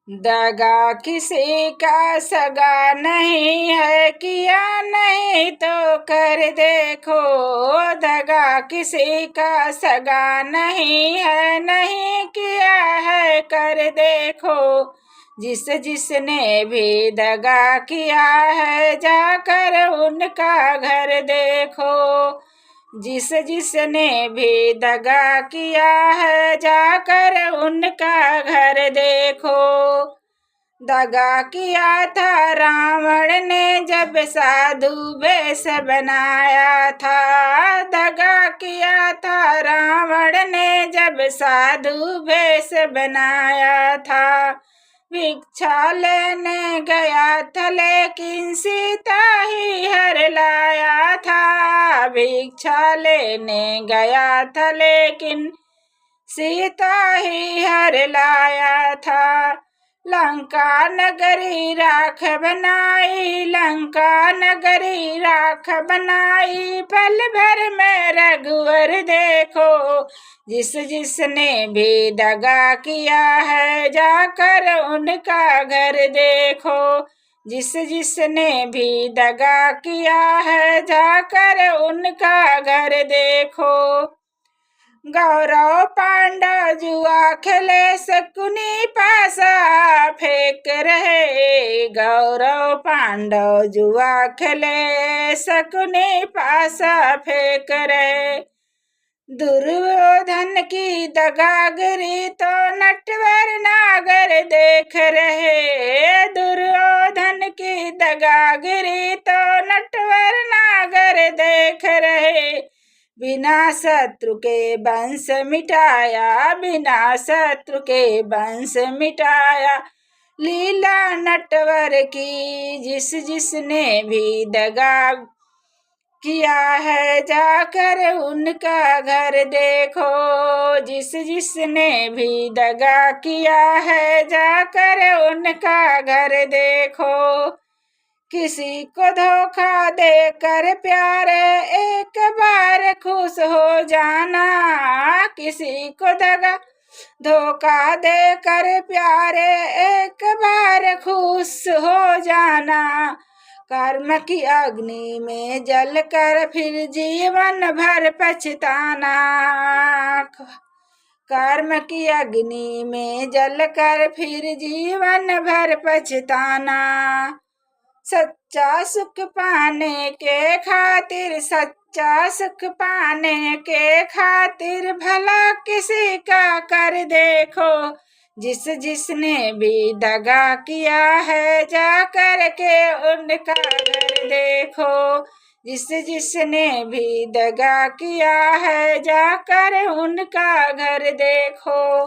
दगा किसी का सगा नहीं है, किया नहीं तो कर देखो। दगा किसी का सगा नहीं है, नहीं किया है कर देखो। जिसने भी दगा किया है, जाकर उनका घर देखो। जिसने भी दगा किया है, जाकर उनका घर देखो। दगा किया था रावण ने जब साधु वेश बनाया था। दगा किया था रावण ने जब साधु वेश बनाया था। भिक्षा लेने गया था लेकिन सीता ही हर लाया था। भिक्षा लेने गया था लेकिन सीता ही हर लाया था। लंका नगरी राख बनाई, लंका नगरी राख बनाई, पल भर में रघुवर देखो। जिसने भी दगा किया है, जाकर उनका घर देखो। जिसने भी दगा किया है, जाकर उनका घर देखो। गौरव पांडव जुआ खेले, शकुनी पासा फेंक रहे। गौरव पांडव जुआ खेले, शकुनी पासा फेंक रहे। दुर्योधन की दगागिरी तो नटवर नागर देख रहे। दुर्योधन की दगागिरी तो नटवर नागर देख रहे। बिना शत्रु के वंश मिटाया, बिना शत्रु के वंश मिटाया। लीला नटवर की जिसने भी दगा किया है, जाकर उनका घर देखो। जिसने भी दगा किया है, जाकर उनका घर देखो। किसी को धोखा देकर प्यारे एक बार खुश हो जाना। किसी को धोखा देकर प्यारे एक बार खुश हो जाना। कर्म की अग्नि में जलकर फिर जीवन भर पछताना। कर्म की अग्नि में जलकर फिर जीवन भर पछताना। सच्चा सुख पाने के खातिर, सच्चा सुख पाने के खातिर भला किसी का कर देखो। जिसने भी दगा किया है, जा कर के उनका घर देखो। जिसने भी दगा किया है, जाकर उनका घर देखो।